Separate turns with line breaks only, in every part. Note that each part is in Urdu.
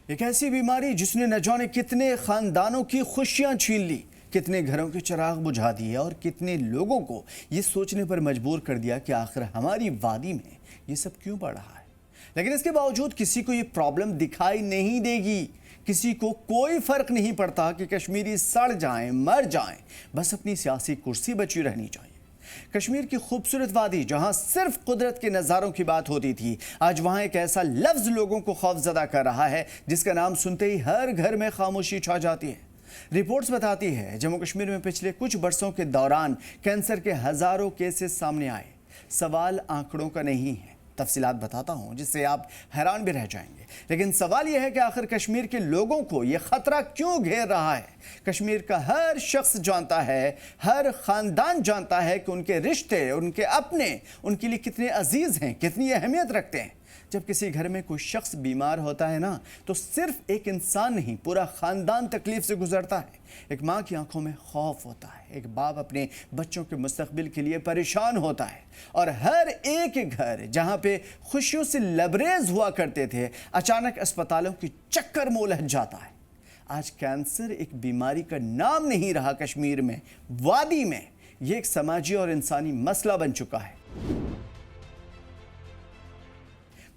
ایک ایسی بیماری جس نے نہ جانے کتنے خاندانوں کی خوشیاں چھین لی، کتنے گھروں کے چراغ بجھا دیے اور کتنے لوگوں کو یہ سوچنے پر مجبور کر دیا کہ آخر ہماری وادی میں یہ سب کیوں بڑھ رہا ہے۔ لیکن اس کے باوجود کسی کو یہ پرابلم دکھائی نہیں دے گی، کسی کو کوئی فرق نہیں پڑتا کہ کشمیری سڑ جائیں مر جائیں، بس اپنی سیاسی کرسی بچی رہنی چاہیے۔ کشمیر کی خوبصورت وادی جہاں صرف قدرت کے نظاروں کی بات ہوتی تھی، آج وہاں ایک ایسا لفظ لوگوں کو خوف زدہ کر رہا ہے جس کا نام سنتے ہی ہر گھر میں خاموشی چھا جاتی ہے۔ رپورٹس بتاتی ہے جموں کشمیر میں پچھلے کچھ برسوں کے دوران کینسر کے ہزاروں کیسز سامنے آئے۔ سوال آنکڑوں کا نہیں ہے، تفصیلات بتاتا ہوں جس سے آپ حیران بھی رہ جائیں گے، لیکن سوال یہ ہے کہ آخر کشمیر کے لوگوں کو یہ خطرہ کیوں گھیر رہا ہے۔ کشمیر کا ہر شخص جانتا ہے، ہر خاندان جانتا ہے کہ ان کے رشتے، ان کے اپنے ان کے لیے کتنے عزیز ہیں، کتنی اہمیت رکھتے ہیں۔ جب کسی گھر میں کوئی شخص بیمار ہوتا ہے نا، تو صرف ایک انسان نہیں، پورا خاندان تکلیف سے گزرتا ہے۔ ایک ماں کی آنکھوں میں خوف ہوتا ہے، ایک باپ اپنے بچوں کے مستقبل کے لیے پریشان ہوتا ہے، اور ہر ایک گھر جہاں پہ خوشیوں سے لبریز ہوا کرتے تھے، اچانک اسپتالوں کی چکر میں الجھ جاتا ہے۔ آج کینسر ایک بیماری کا نام نہیں رہا کشمیر میں، وادی میں یہ ایک سماجی اور انسانی مسئلہ بن چکا ہے۔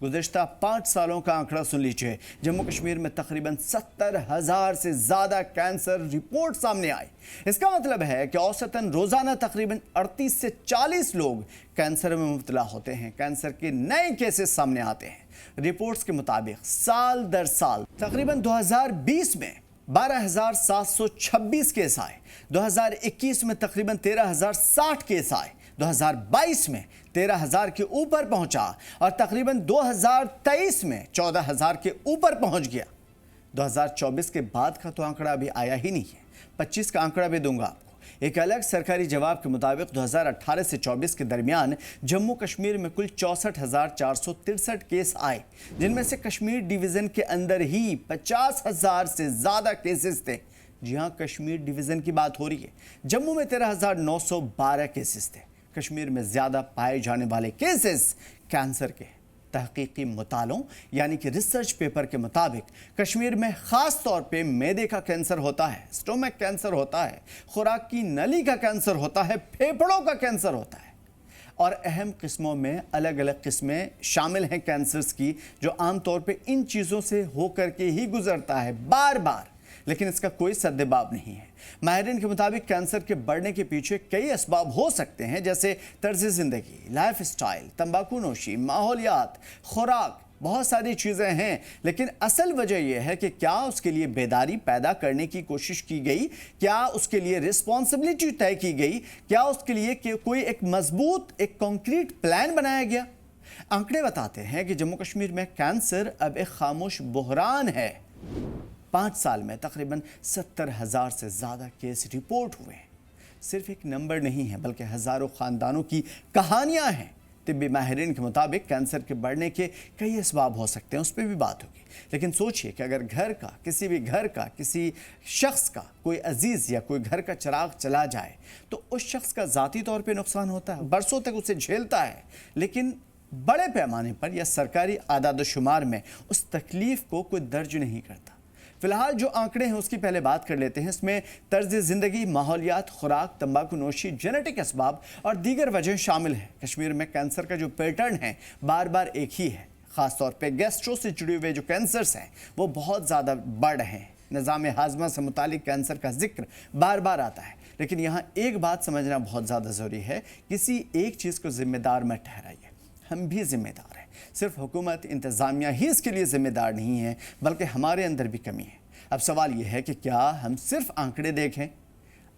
گزشتہ 5 سالوں کا آنکڑا سن لیجئے، جموں کشمیر میں تقریباً 70,000 سے زیادہ کینسر رپورٹ سامنے آئی۔ اس کا مطلب ہے کہ اوسطاً روزانہ تقریباً 38 سے 40 لوگ کینسر میں مبتلا ہوتے ہیں، کینسر کے نئے کیسز سامنے آتے ہیں۔ رپورٹس کے مطابق سال در سال تقریباً 2020 میں 12,726 کیس آئے، 2021 میں تقریباً 13,060 کیس آئے، 2022 میں 13,000 کے اوپر پہنچا اور تقریباً 2023 میں 14,000 کے اوپر پہنچ گیا۔ 2024 کے بعد کا تو آنکڑا ابھی آیا ہی نہیں ہے، 25 کا آنکڑا بھی دوں گا آپ کو۔ ایک الگ سرکاری جواب کے مطابق 2018 سے 24 کے درمیان جموں کشمیر میں کل 64,463 کیس آئے، جن میں سے کشمیر ڈویژن کے اندر ہی 50,000 سے زیادہ کیسز تھے۔ جی ہاں، کشمیر ڈویژن کی بات ہو رہی ہے۔ جموں میں 13,912 کیسز تھے۔ کشمیر میں زیادہ پائے جانے والے کیسز کینسر کے ہیں۔ تحقیقی مطالعوں یعنی کہ ریسرچ پیپر کے مطابق کشمیر میں خاص طور پہ معدے کا کینسر ہوتا ہے، سٹومک کینسر ہوتا ہے، خوراک کی نلی کا کینسر ہوتا ہے، پھیپھڑوں کا کینسر ہوتا ہے، اور اہم قسموں میں الگ الگ قسمیں شامل ہیں کینسرز کی، جو عام طور پہ ان چیزوں سے ہو کر کے ہی گزرتا ہے بار بار، لیکن اس کا کوئی سدباب نہیں ہے۔ ماہرین کے مطابق کینسر کے بڑھنے کے پیچھے کئی اسباب ہو سکتے ہیں، جیسے طرز زندگی، لائف اسٹائل، تمباکو نوشی، ماحولیات، خوراک، بہت ساری چیزیں ہیں، لیکن اصل وجہ یہ ہے کہ کیا اس کے لیے بیداری پیدا کرنے کی کوشش کی گئی، کیا اس کے لیے رسپانسبلٹی طے کی گئی، کیا اس کے لیے کوئی ایک مضبوط ایک کانکریٹ پلان بنایا گیا۔ آنکڑے بتاتے ہیں کہ جموں کشمیر میں کینسر اب ایک خاموش بحران ہے۔ 5 سال میں تقریباً 70,000 سے زیادہ کیس رپورٹ ہوئے ہیں۔ صرف ایک نمبر نہیں ہے بلکہ ہزاروں خاندانوں کی کہانیاں ہیں۔ طبی ماہرین کے مطابق کینسر کے بڑھنے کے کئی اسباب ہو سکتے ہیں، اس پہ بھی بات ہوگی، لیکن سوچئے کہ اگر کسی بھی گھر کا کسی شخص کا کوئی عزیز یا کوئی گھر کا چراغ چلا جائے تو اس شخص کا ذاتی طور پہ نقصان ہوتا ہے، برسوں تک اسے جھیلتا ہے، لیکن بڑے پیمانے پر یا سرکاری اعداد و شمار میں اس تکلیف کو کوئی درج نہیں کرتا۔ فی الحال جو آنکڑے ہیں اس کی پہلے بات کر لیتے ہیں۔ اس میں طرز زندگی، ماحولیات، خوراک، تمباکو نوشی، جینیٹک اسباب اور دیگر وجہیں شامل ہیں۔ کشمیر میں کینسر کا جو پیٹرن ہے بار بار ایک ہی ہے، خاص طور پہ گیسٹرو سے جڑے ہوئے جو کینسرز ہیں وہ بہت زیادہ بڑھ رہے ہیں۔ نظام ہاضمہ سے متعلق کینسر کا ذکر بار بار آتا ہے، لیکن یہاں ایک بات سمجھنا بہت زیادہ ضروری ہے، کسی ایک چیز کو ذمہ دار مت ٹھہرائیے، ہم بھی ذمہ دار ہیں۔ صرف حکومت، انتظامیہ ہی اس کے لیے ذمہ دار نہیں ہے، بلکہ ہمارے اندر بھی کمی ہے۔ اب سوال یہ ہے کہ کیا ہم صرف آنکڑے دیکھیں،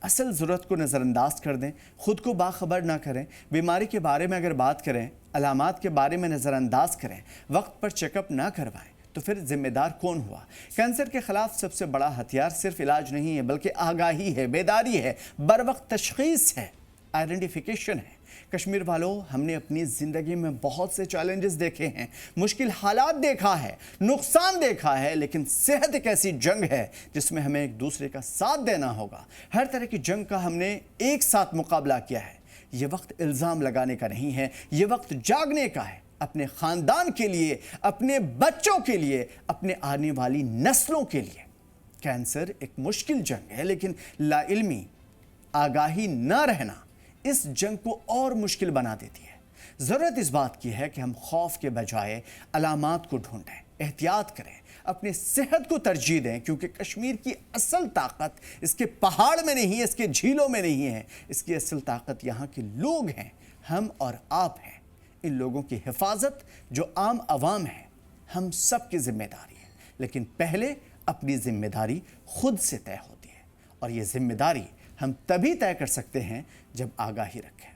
اصل ضرورت کو نظر انداز کر دیں، خود کو باخبر نہ کریں، بیماری کے بارے میں اگر بات کریں، علامات کے بارے میں نظر انداز کریں، وقت پر چیک اپ نہ کروائیں، تو پھر ذمہ دار کون ہوا؟ کینسر کے خلاف سب سے بڑا ہتھیار صرف علاج نہیں ہے بلکہ آگاہی ہے، بیداری ہے، بروقت تشخیص ہے، آئیڈینٹیفیکیشن ہے۔ کشمیر والوں، ہم نے اپنی زندگی میں بہت سے چیلنجز دیکھے ہیں، مشکل حالات دیکھا ہے، نقصان دیکھا ہے، لیکن صحت ایک ایسی جنگ ہے جس میں ہمیں ایک دوسرے کا ساتھ دینا ہوگا۔ ہر طرح کی جنگ کا ہم نے ایک ساتھ مقابلہ کیا ہے۔ یہ وقت الزام لگانے کا نہیں ہے، یہ وقت جاگنے کا ہے۔ اپنے خاندان کے لیے، اپنے بچوں کے لیے، اپنے آنے والی نسلوں کے لیے۔ کینسر ایک مشکل جنگ ہے، لیکن لا علمی، آگاہی نہ رہنا اس جنگ کو اور مشکل بنا دیتی ہے۔ ضرورت اس بات کی ہے کہ ہم خوف کے بجائے علامات کو ڈھونڈیں، احتیاط کریں، اپنے صحت کو ترجیح دیں، کیونکہ کشمیر کی اصل طاقت اس کے پہاڑ میں نہیں ہے، اس کے جھیلوں میں نہیں ہے، اس کی اصل طاقت یہاں کے لوگ ہیں، ہم اور آپ ہیں۔ ان لوگوں کی حفاظت جو عام عوام ہے، ہم سب کی ذمہ داری ہے، لیکن پہلے اپنی ذمہ داری خود سے طے ہوتی ہے، اور یہ ذمہ داری ہم تبھی طے کر سکتے ہیں جب آگاہی رکھیں۔